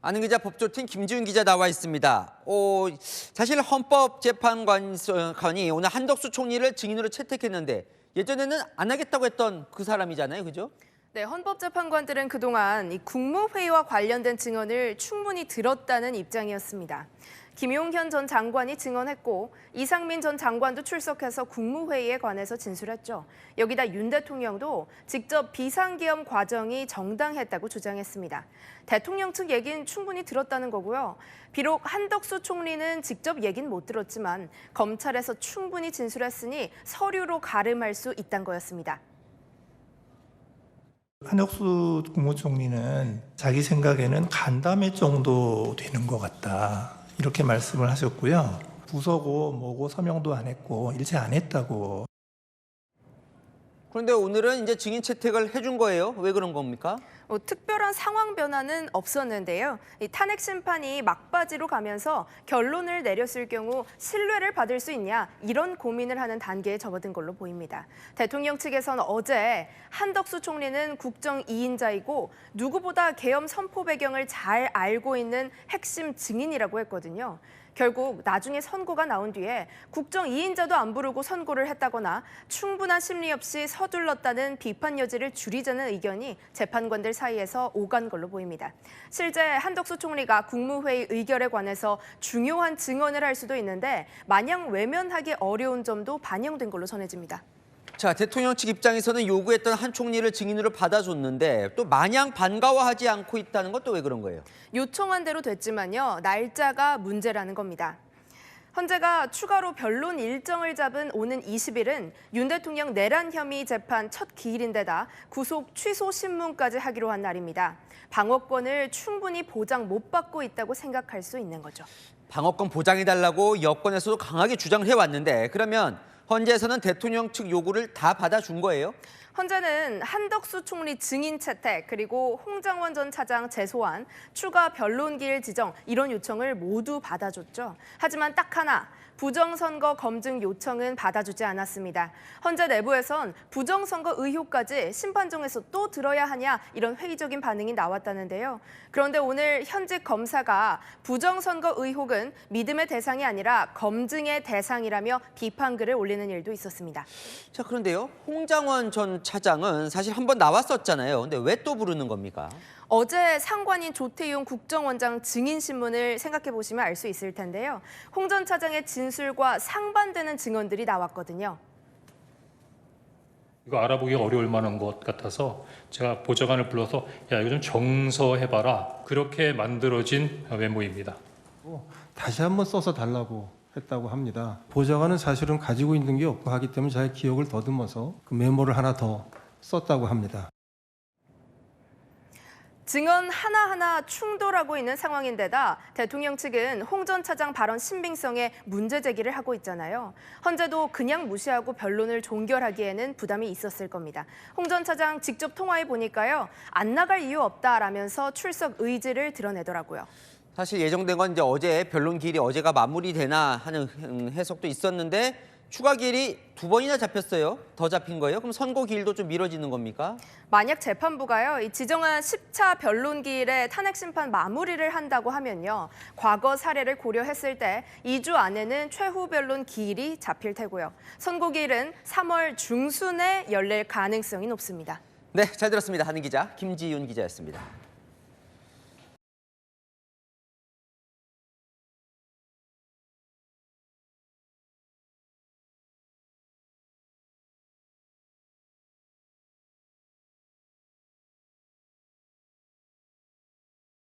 아는 기자 법조팀 김지훈 기자 나와 있습니다. 사실 헌법재판관이 오늘 한덕수 총리를 증인으로 채택했는데 예전에는 안 하겠다고 했던 그 사람이잖아요, 그죠? 네, 헌법재판관들은 그동안 이 국무회의와 관련된 증언을 충분히 들었다는 입장이었습니다. 김용현 전 장관이 증언했고 이상민 전 장관도 출석해서 국무회의에 관해서 진술했죠. 여기다 윤 대통령도 직접 비상계엄 과정이 정당했다고 주장했습니다. 대통령 측 얘기는 충분히 들었다는 거고요. 비록 한덕수 총리는 직접 얘기는 못 들었지만 검찰에서 충분히 진술했으니 서류로 가름할 수 있다는 거였습니다. 한덕수 국무총리는 자기 생각에는 간담회 정도 되는 것 같다. 이렇게 말씀을 하셨고요. 부서고 뭐고 서명도 안 했고 일체 안 했다고. 그런데 오늘은 이제 증인 채택을 해준 거예요. 왜 그런 겁니까? 특별한 상황 변화는 없었는데요. 이 탄핵 심판이 막바지로 가면서 결론을 내렸을 경우 신뢰를 받을 수 있냐 이런 고민을 하는 단계에 접어든 걸로 보입니다. 대통령 측에서는 어제 한덕수 총리는 국정 2인자이고 누구보다 계엄 선포 배경을 잘 알고 있는 핵심 증인이라고 했거든요. 결국 나중에 선고가 나온 뒤에 국정 2인자도 안 부르고 선고를 했다거나 충분한 심리 없이 서둘렀다는 비판 여지를 줄이자는 의견이 재판관들 사이에서 오간 걸로 보입니다. 실제 한덕수 총리가 국무회의 의결에 관해서 중요한 증언을 할 수도 있는데 마냥 외면하기 어려운 점도 반영된 걸로 전해집니다. 자, 대통령 측 입장에서는 요구했던 한 총리를 증인으로 받아줬는데 또 마냥 반가워하지 않고 있다는 건 또 왜 그런 거예요? 요청한 대로 됐지만요. 날짜가 문제라는 겁니다. 헌재가 추가로 변론 일정을 잡은 오는 20일은 윤 대통령 내란 혐의 재판 첫 기일인데다 구속 취소 신문까지 하기로 한 날입니다. 방어권을 충분히 보장 못 받고 있다고 생각할 수 있는 거죠. 방어권 보장해달라고 여권에서도 강하게 주장을 해왔는데 그러면 헌재에서는 대통령 측 요구를 다 받아준 거예요? 헌재는 한덕수 총리 증인 채택 그리고 홍장원 전 차장 재소환, 추가 변론기일 지정 이런 요청을 모두 받아줬죠. 하지만 딱 하나, 부정선거 검증 요청은 받아주지 않았습니다. 헌재 내부에선 부정선거 의혹까지 심판정에서 또 들어야 하냐 이런 회의적인 반응이 나왔다는데요. 그런데 오늘 현직 검사가 부정선거 의혹은 믿음의 대상이 아니라 검증의 대상이라며 비판글을 올리는 일도 있었습니다. 자, 그런데요. 홍장원 전 차장은 사실 한번 나왔었잖아요. 근데 왜 또 부르는 겁니까? 어제 상관인 조태용 국정원장 증인신문을 생각해 보시면 알 수 있을 텐데요. 홍 전 차장의 진술과 상반되는 증언들이 나왔거든요. 이거 알아보기 어려울 만한 것 같아서 제가 보좌관을 불러서 야, 이거 좀 정서해봐라. 그렇게 만들어진 메모입니다. 다시 한번 써서 달라고 했다고 합니다. 보좌관은 사실은 가지고 있는 게 없고 하기 때문에 자기 기억을 더듬어서 그 메모를 하나 더 썼다고 합니다. 증언 하나하나 충돌하고 있는 상황인데다 대통령 측은 홍 전 차장 발언 신빙성에 문제 제기를 하고 있잖아요. 헌재도 그냥 무시하고 변론을 종결하기에는 부담이 있었을 겁니다. 홍 전 차장 직접 통화해 보니까요. 안 나갈 이유 없다라면서 출석 의지를 드러내더라고요. 사실 예정된 건 이제 어제 변론 기일이 어제가 마무리되나 하는 해석도 있었는데 추가 기일이 2번이나 잡혔어요. 더 잡힌 거예요? 그럼 선고 기일도 좀 미뤄지는 겁니까? 만약 재판부가요, 이 지정한 10차 변론 기일에 탄핵 심판 마무리를 한다고 하면요. 과거 사례를 고려했을 때 2주 안에는 최후 변론 기일이 잡힐 테고요. 선고 기일은 3월 중순에 열릴 가능성이 높습니다. 네, 잘 들었습니다. 하는 기자 김지윤 기자였습니다.